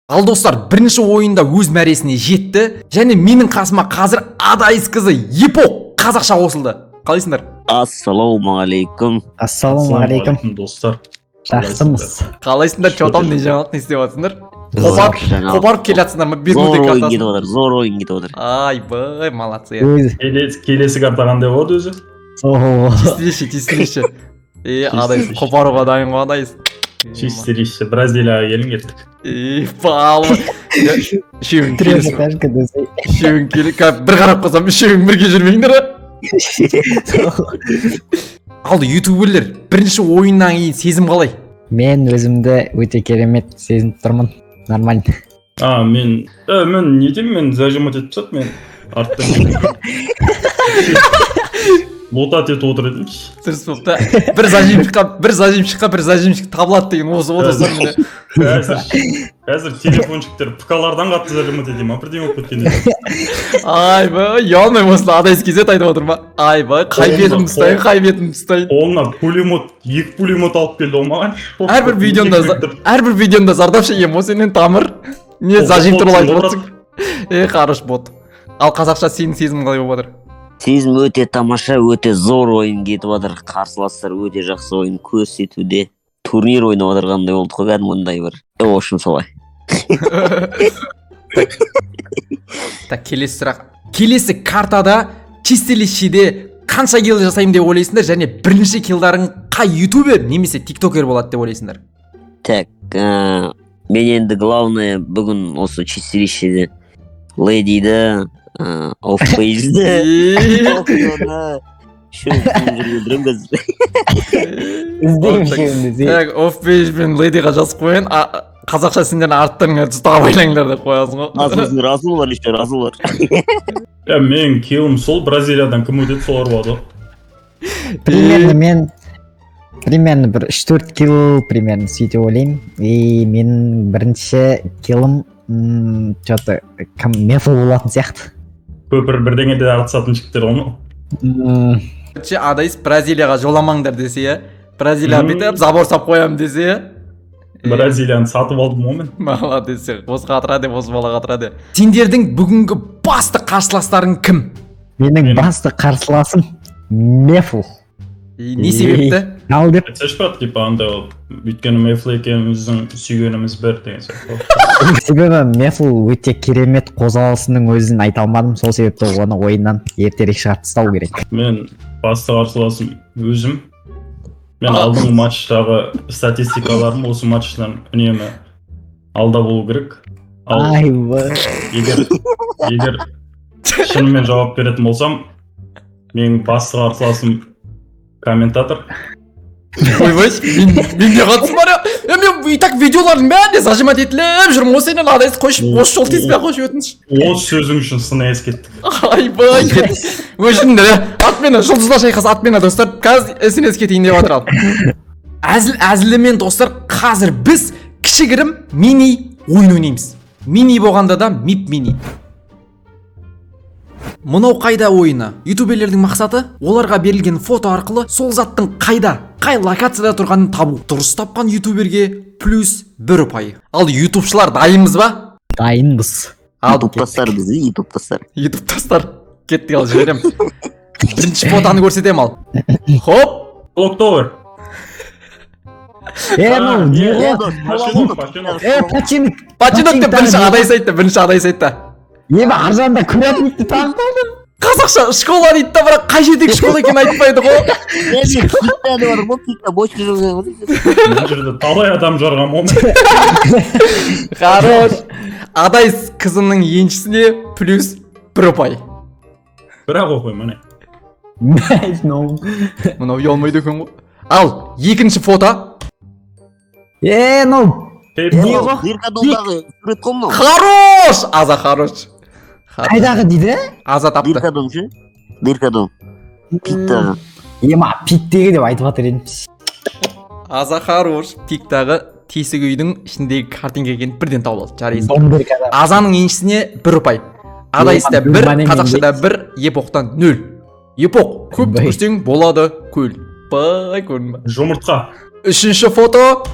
Ал достар, бірінші ойында өз мәресіне жетті, және менің қасыма қазір Адайс қызы Епок қазақша қосылды. Қалайсыңдар? Ассалаумағалейкум. Ассалаумағалейкум достар. Жақсымыз. Қалайсыңдар? Чотам не жаңалық не істеп жатсыңдар? Қопарып келе жатсыңдар ма? Зор ойын кетіп отыр. Айбай, молодцы. Келесі карта қандай болады өзі? Тестілеші. Адайс қопаруға дайын ғой Адайс. Чистилище, Бразилияға келін кеттік. Палма. Үшеуің келі, бір қарап қосам, үшеуің бірге жүрмеңдер. Алды ютуберлер, бірінші ойыннан кейін сезім қалай? Мен өзімді өте керемет сезініп тұрмын. Нормально. Мен не деймін, мен зажимать етіп сат, мен арттан лотат етіп отыр едім. Сұрыс болыпта, бір зажимшыққа табылады деген осы отырсам мені. Қазір телефончиктер пықалардан қатты зажимать етейм, бірден өп кеткен еді. Айбай, ұялмай осылы Адайс кезет айтып отыр ма? Айбай, қай бетімді ұстайын. Олына екі пулемет алып келді ол маған. Әрбір видеонда зардап шегем, о сенен тамыр. Не зажим туралы айтып отырсың? Қарыш бот. Ал қазақша сенің сезімің қалай болып отыр? Сезім өте тамаша, өте зор ойын кетіп отыр. Қарсыластар өте жақсы ойын көрсетуде. Турнир ойнап отырғандай болдық қой, кәдімгідей бір. В общем, солай. Так, келесі сұрақ. Келесі картада чистилищеде қанша килл жасаймын деп ойлайсыңдар, және бірінші киллдарың қай ютубер немесе тиктокер болады деп ойлайсыңдар? Так, мен енді главное бүгін осы чистилищеде ледиді, оффпейджді Так, оффпейдж мен ледиға жазып қойын, қазақша сендерін арттарыңа тұстаға байлаңдар деп қоясың ғой. Разылар еще, разылар. Мен киллім сол, Бразилиядан кім өтеді солар болады. Примерно бір 3-4 килл примерно сөйтіп ойлаймын. И мен бірінші киллім что-то мефл болатын сияқты. Көпір бірдеңеде артысатын жіктер оны. Адайс Бразилияға жоламаңдар десе, Бразилия бетіп забор сап қоям десе, Бразилияны сатып алдым омен. Молодец, осы қатырады, осы бала қатырады. Сендердің бүгінгі басты қарсыластарың кім? Менің басты қарсыласым Мефл. Не себепті? Ал деп. Сәшпат, типа, анда өйткені Мефл екеуміздің сүйгеніміз бір деген сияқты. Себебі Мефл өте керемет қозғалысының өзін айта алмадым, сол себепті оны ойыннан ертерек шығарып тастау керек. Мен басты қарсыласым өзім. Мен алдыңғы матчтағы статистикаларым осы матчтан үнемі алда болу керек. Егер шынымен жауап беретін болсам, менің басты қарсыласым комментатор. Ойбай, мен не қатысым бар я? Мен и так видеолардың бәрінде зажимать етіліп жүрмін, осы сенен Адайс қойшып, осы жол теспей қойшып өтініш. Осы сөзің үшін сына ескеттік. Айбай, өшіріңдер, атмені, жұлдыздар шайқасы атмені достар, қазір ісін ескетейін деп атыр ал. Әзілімен достар, қазір біз кішігірім мини ойын ойнаймыз. Мини болғанда да мип мини. Мұнау қайда ойыны? Ютуберлердің мақсаты оларға берілген фото арқылы сол заттың қайда, қай локацияда тұрғанын табу. Дұрыс тапқан ютуберге плюс 1 ұпай. Ал ютубшылар дайынбыз ба? Дайынбыз. Ютубтастар бізді, ютубтастар. Ютубтастар. Кетті ал жіберем. Бірінші фотоны көрсетем ал. Хоп! Блоктовер. Пачинок деп бірінші Адайс айтты. Ебі арзанда күрәтінікті таңдалдым. Қазақша школа дейді да, бірақ қай жердегі школа екен айтпайды ғой. Бұл жерде талай адам жарғам оны. Хорош. Адайс қызының еншісіне плюс 1 ұпай. Бірақ оқой, міне. Мұнау ұялмайды екен ғой. Ал, екінші фото. Диркадондағы сурет қой мынау. Хорош! Аза хорош. Қайдағы дейді? Аза тапты. Диркадон ше? Диркадон. Пиктағы. Пиктегі деп айтып жатыр едім. Аза хорош. Пиктағы тесік үйдің ішіндегі картинка екенін бірден тауып алды. Жарайсың. Азаның еншісіне 1 ұпай. Адайста 1, қазақшада 1, Епоқтан 0. Епоқ, көп көрсең болады көл. Бай көрінбе. Жұмыртқа. Үшінші фото.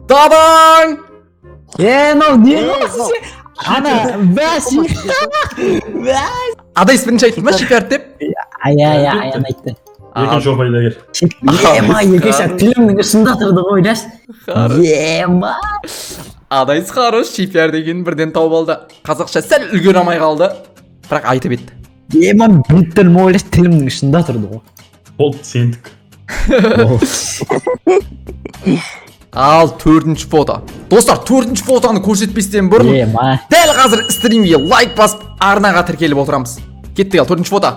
Дадаң! мынау не қыласың сен? Ана бәсі. Адайс бірінші айттың ба шипиард деп? Аян айтты. Екінші опайда кел. Ема екінші тілімнің ішінде тұрды ғой ойлаш. Ема. Адайс хорош шипиард екенін бірден тауып алды. Қазақша сәл үлгере алмай қалды. Бірақ айтып еді. Ема біттін ойлаш тілімнің ішінде тұрды ғой. Болды сендік. Ал төртінші фото. Достар, төртінші фотоны көрсетпестен бұрын Ема. дәл қазір стримге лайк басып арнаға тіркеліп отырамыз. Кеттік ал, төртінші фото.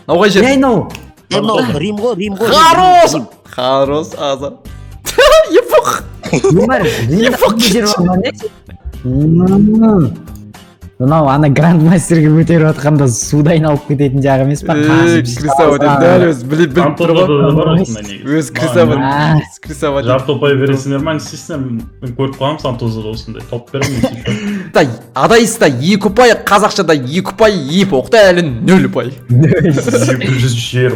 Науғай жер? Мынау. Рим ғой. Хорош! Хорош, Аза. Епух! Епух Мынау ана грандмастерге көтеріп отқанда суда айналып кететін жағы емес па? Крисава деп дәл өзі біліп тұр ғой. Өз крисава. Крисава деп. Жарты опай бересіңдер ма, не істейсіңдер? Мен көріп қоямын Сантозда осындай. Топ беремін. Адайста 2 ұпай, қазақшада 2 ұпай, епоқта әлі 0 ұпай. 220.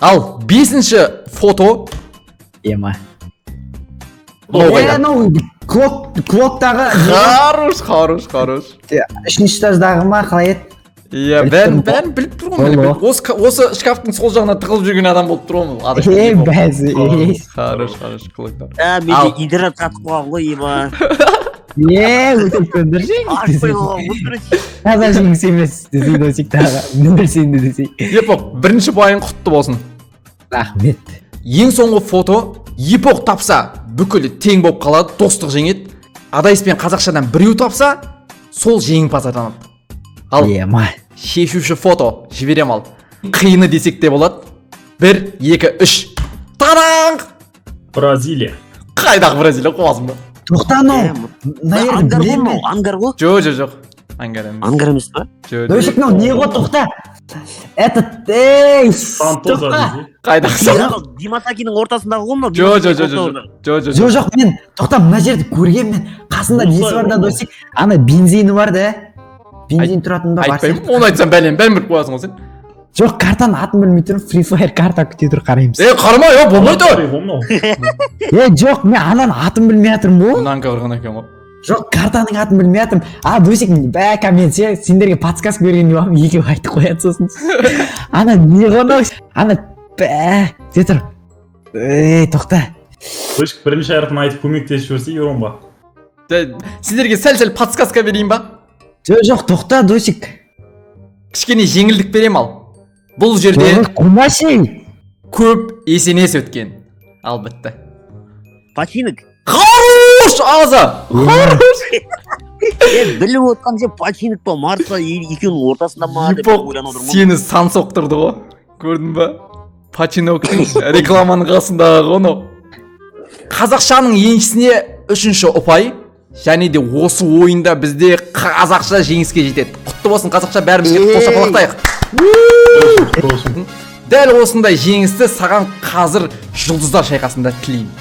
Ал 5-ші фото. Ема. Мынау Клоктағы Хорош. 3-ші этаждағы ма қалай еді? Иә, бәрін біліп тұрмын. Осы шкафтың сол жағына тығылып жүрген адам болып тұр ғой. Бәзі. Хорош, клоктар. Менде интернет қатып қалған ғой, ема. Өтіп көндіршең. Таза жеңіс емес десей досек тағы. Мүндірсеңді десей. Епоқ, бірінші байын құтты болсын. Рахмет. Ең соңғы фото Епоқ тапса бүкілі тең болып қалады, достық жеңеді. Адайс пен қазақшадан біреу тапса, сол жеңімпаз атанады. Ал шешуші фото жіберем ал. Қиыны десек те болады. 1, 2, 3. Таранг! Бразилия. Қайдағы Бразилия қуасың ба? Тоқтану. Ангар ғой? Жоқ. Ангар емес. Ангар емес па? Дойшық мынау не ғой тоқта? Этот, Сантоза десе. Қайдағы? Диматакиның ортасындағы ғой мынау? Жоқ, мен тоқта мына жерді көрген мен. Қасында несі бар да досек? Ана бензині бар да. Бензин тұратын да бар. Айтпаймын, оны айтсам бәлем біліп қоясың ғой сен. Жоқ, картаны атын білмей тұрып, Free Fire карта күте тұр қараймыз. Қарама, болмайды. Жоқ, мен ананың атын білмей атырмын ғой. Мұнан көрген екен ғой. Жоқ, картаның атын білмей атырмын. Досек, мен сендерге подсказка бергенде бам, екеу айтып қояды сосын. Ана не ғана, ана де тұр. Тоқта. Дойшық бірінші аяқтын айтып көмектесіп жіберсе, ерон ба? Сендерге сәл подсказка берейін ба? Жоқ, тоқта, досек. Кішкене жеңілдік берем ал. Бұл жерде көп есенес өткен. Ал бітті. Пачинок. Хорош, Аза! Хорош! Біліп отқан же Пачинок па, Марса екеуінің ортасында ма деп ойланып отырмын. Сені сан соқтырды ғой. Көрдің ба? Пачиноктың рекламаның қасындағы ғоны. Қазақшаның еншісіне 3-ші ұпай. Және де осы ойында бізде қазақша жеңіске жетеді. Құтты болсын қазақша, бәрімізге қоса қалақтайық. Дәл осындай жеңісті саған қазір жұлдыздар шайқасында тілеймін.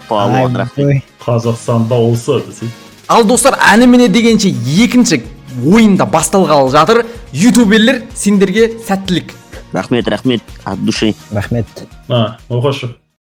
Палуан, рахмет. Қазақстанда олса десей. Ал достар, әнімене дегенше екінші ойында басталғалы жатыр. Ютуберлер, сендерге сәттілік. Рахмет, от души. Рахмет. Оқашы.